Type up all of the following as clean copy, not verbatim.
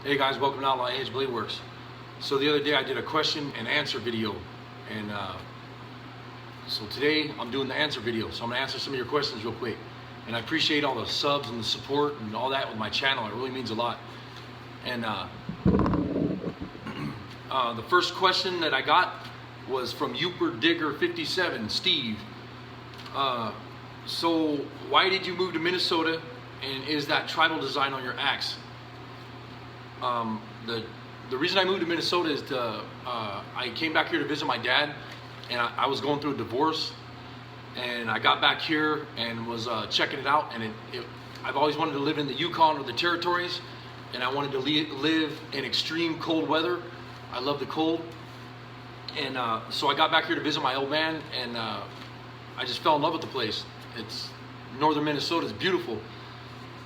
Hey guys, welcome to Outlaw Edge Blade Works. So the other day I did a question and answer video, and so today I'm doing the answer video. So I'm gonna answer some of your questions real quick. And I appreciate all the subs and the support and all that with my channel. It really means a lot. And the first question that I got was from Uper Digger 57, Steve. So why did you move to Minnesota, and is that tribal design on your axe? The reason I moved to Minnesota is I came back here to visit my dad, and I was going through a divorce, and I got back here and was checking it out, and I've always wanted to live in the Yukon or the territories, and I wanted to live in extreme cold weather. I love the cold, and so I got back here to visit my old man, and I just fell in love with the place. Northern Minnesota is beautiful.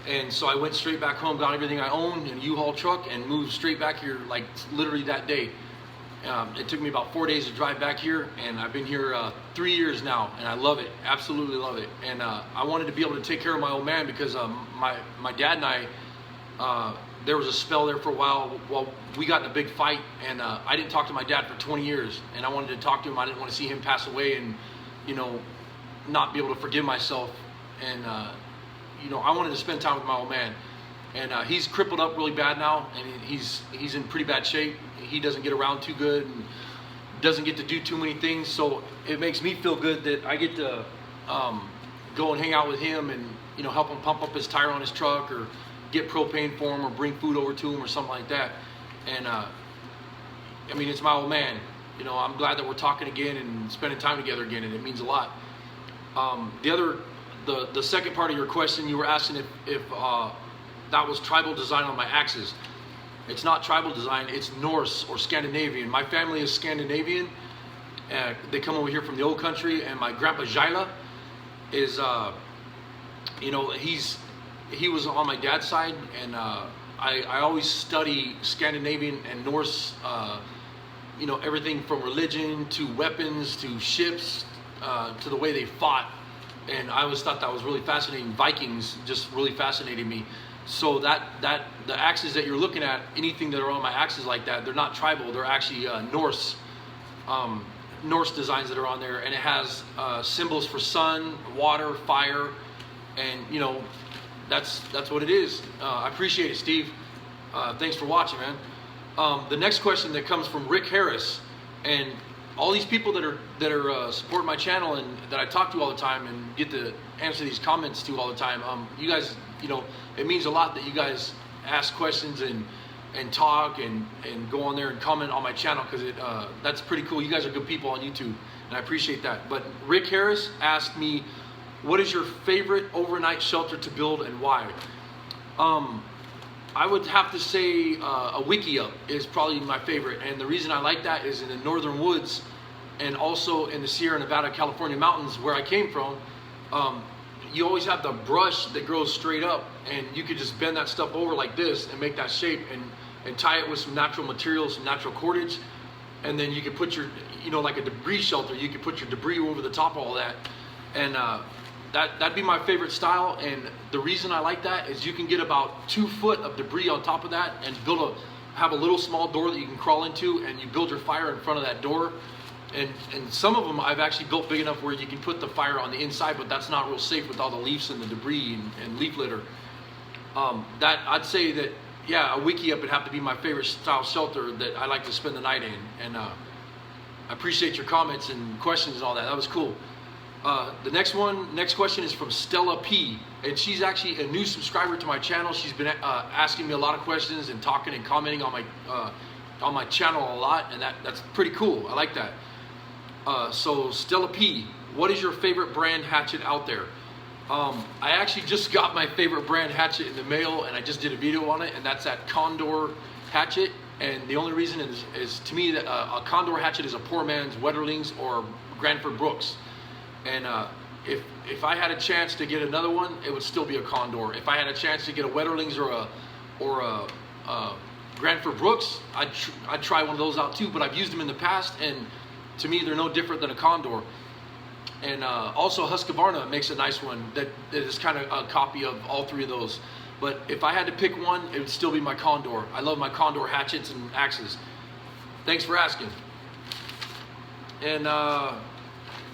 And so I went straight back home, got everything I owned in a U-Haul truck, and moved straight back here, like literally that day. It took me about 4 days to drive back here, and I've been here 3 years now, and I love it, absolutely love it. And I wanted to be able to take care of my old man because my dad and I, there was a spell there for a while we got in a big fight, and I didn't talk to my dad for 20 years, and I wanted to talk to him. I didn't want to see him pass away and, you know, not be able to forgive myself. And you know, I wanted to spend time with my old man, and he's crippled up really bad now, and he's in pretty bad shape. He doesn't get around too good and doesn't get to do too many things, so it makes me feel good that I get to go and hang out with him and, you know, help him pump up his tire on his truck, or get propane for him, or bring food over to him, or something like that. And I mean, it's my old man. You know, I'm glad that we're talking again and spending time together again, and it means a lot. The second part of your question, you were asking if that was tribal design on my axes. It's not tribal design, it's Norse or Scandinavian. My family is Scandinavian. They come over here from the old country, and my grandpa Jaila is, you know, he was on my dad's side, and I always study Scandinavian and Norse, you know, everything from religion to weapons to ships to the way they fought. And I always thought that was really fascinating. Vikings just really fascinated me. So the axes that you're looking at, anything that are on my axes like that, they're not tribal. They're actually Norse designs that are on there, and it has symbols for sun, water, fire, and, you know, that's what it is. I appreciate it, Steve. Thanks for watching, man. The next question that comes from Rick Harris, and all these people that are supporting my channel and that I talk to all the time and get to answer these comments to all the time. You guys, you know, it means a lot that you guys ask questions and talk and go on there and comment on my channel, because that's pretty cool. You guys are good people on YouTube, and I appreciate that. But Rick Harris asked me, what is your favorite overnight shelter to build and why? I would have to say a wiki up is probably my favorite, and the reason I like that is in the northern woods, and also in the Sierra Nevada, California mountains where I came from. You always have the brush that grows straight up, and you could just bend that stuff over like this and make that shape, and tie it with some natural materials, some natural cordage, and then you could put your, you know, like a debris shelter, you could put your debris over the top of all that, and that'd be my favorite style. And the reason I like that is you can get about 2 foot of debris on top of that, and have a little small door that you can crawl into, and you build your fire in front of that door. And some of them I've actually built big enough where you can put the fire on the inside, but that's not real safe with all the leaves and the debris and leaf litter. That I'd say that, yeah, a wiki up would have to be my favorite style shelter that I like to spend the night in. And I appreciate your comments and questions and all that. That was cool. The next question is from Stella P, and she's actually a new subscriber to my channel. She's been asking me a lot of questions and talking and commenting on my channel a lot, and that's pretty cool. I like that. So Stella P, what is your favorite brand hatchet out there? I actually just got my favorite brand hatchet in the mail, and I just did a video on it, and that's that Condor hatchet. And the only reason is to me that a Condor hatchet is a poor man's Wetterlings or Granford Brooks. And if I had a chance to get another one, it would still be a Condor. If I had a chance to get a Wetterlings or a Granford Brooks, I'd try one of those out too. But I've used them in the past, and to me, they're no different than a Condor. And also Husqvarna makes a nice one that is kind of a copy of all three of those. But if I had to pick one, it would still be my Condor. I love my Condor hatchets and axes. Thanks for asking. And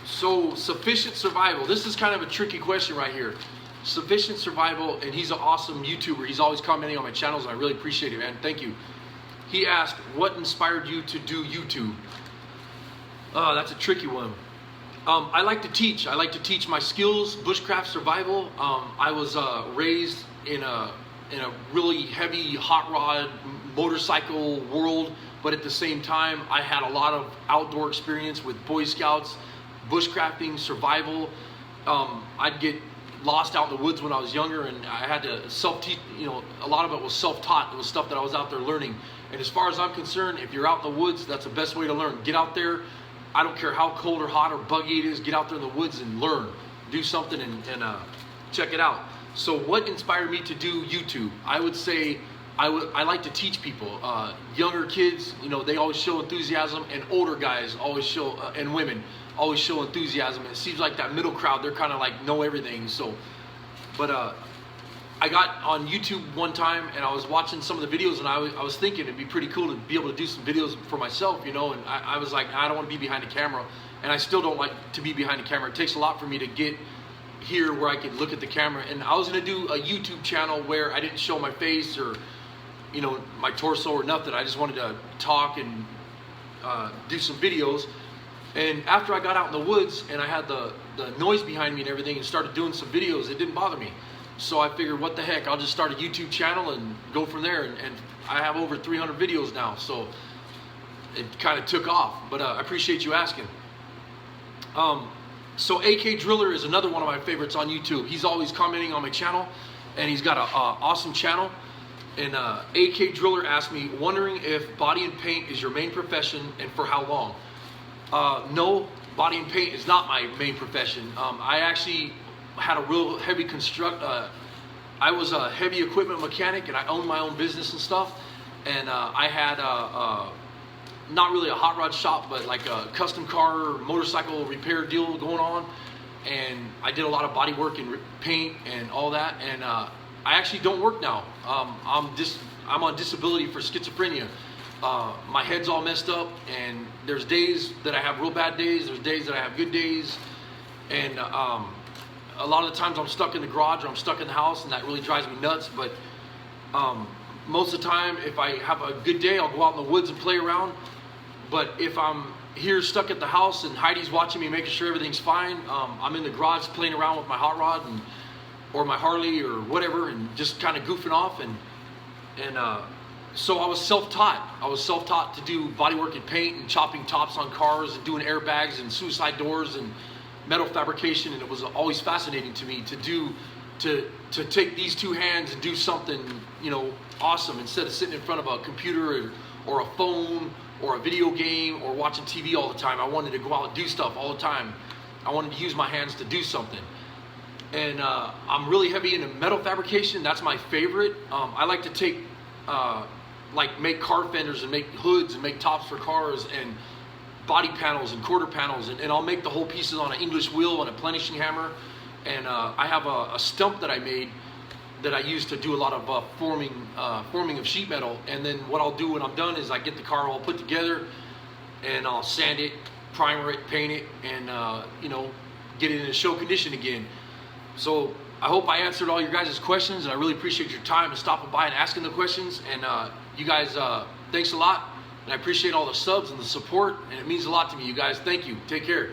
so sufficient survival. This is kind of a tricky question right here. Sufficient survival, and he's an awesome YouTuber. He's always commenting on my channels, and I really appreciate it, man. Thank you. He asked, what inspired you to do YouTube? That's a tricky one. I like to teach. I like to teach my skills, bushcraft survival. I was raised in a really heavy hot rod motorcycle world, but at the same time, I had a lot of outdoor experience with Boy Scouts, bushcrafting, survival. I'd get lost out in the woods when I was younger, and I had to self-teach. You know, a lot of it was self-taught. It was stuff that I was out there learning. And as far as I'm concerned, if you're out in the woods, that's the best way to learn. Get out there. I don't care how cold or hot or buggy it is. Get out there in the woods and learn. Do something and check it out. So what inspired me to do YouTube? I would say I like to teach people. Younger kids, you know, they always show enthusiasm, and older guys always show, and women always show enthusiasm. It seems like that middle crowd, they're kind of like know everything. So, but I got on YouTube one time, and I was watching some of the videos, and I was thinking it'd be pretty cool to be able to do some videos for myself, you know. And I was like, I don't want to be behind the camera, and I still don't like to be behind the camera. It takes a lot for me to get here where I can look at the camera. And I was gonna do a YouTube channel where I didn't show my face or, you know, my torso or nothing. I just wanted to talk and do some videos. And after I got out in the woods and I had the noise behind me and everything and started doing some videos, it didn't bother me. So I figured, what the heck, I'll just start a YouTube channel and go from there. And I have over 300 videos now, so it kind of took off. But I appreciate you asking. So AK Driller is another one of my favorites on YouTube. He's always commenting on my channel, and he's got an awesome channel. And AK Driller asked me, wondering if body and paint is your main profession and for how long? No, body and paint is not my main profession. I actually had a real heavy I was a heavy equipment mechanic, and I owned my own business and stuff. And I had not really a hot rod shop, but like a custom car motorcycle repair deal going on. And I did a lot of body work and paint and all that. And I actually don't work now. I'm on disability for schizophrenia. My head's all messed up, and there's days that I have real bad days. There's days that I have good days. And a lot of the times I'm stuck in the garage or I'm stuck in the house, and that really drives me nuts. But most of the time, if I have a good day, I'll go out in the woods and play around. But if I'm here stuck at the house and Heidi's watching me, making sure everything's fine, I'm in the garage playing around with my hot rod or my Harley or whatever, and just kind of goofing off. And so I was self-taught. I was self-taught to do bodywork and paint and chopping tops on cars and doing airbags and suicide doors and metal fabrication. And it was always fascinating to me to take these two hands and do something, you know, awesome, instead of sitting in front of a computer or a phone or a video game or watching TV all the time. I wanted to go out and do stuff all the time. I wanted to use my hands to do something. And I'm really heavy into metal fabrication. That's my favorite. I like to take, make car fenders and make hoods and make tops for cars and body panels and quarter panels. And I'll make the whole pieces on an English wheel and a plenishing hammer. And I have a stump that I made that I use to do a lot of forming of sheet metal. And then what I'll do when I'm done is I get the car all put together, and I'll sand it, primer it, paint it, and you know, get it in show condition again. So I hope I answered all your guys' questions, and I really appreciate your time and stopping by and asking the questions. And you guys, thanks a lot, and I appreciate all the subs and the support, and it means a lot to me, you guys. Thank you. Take care.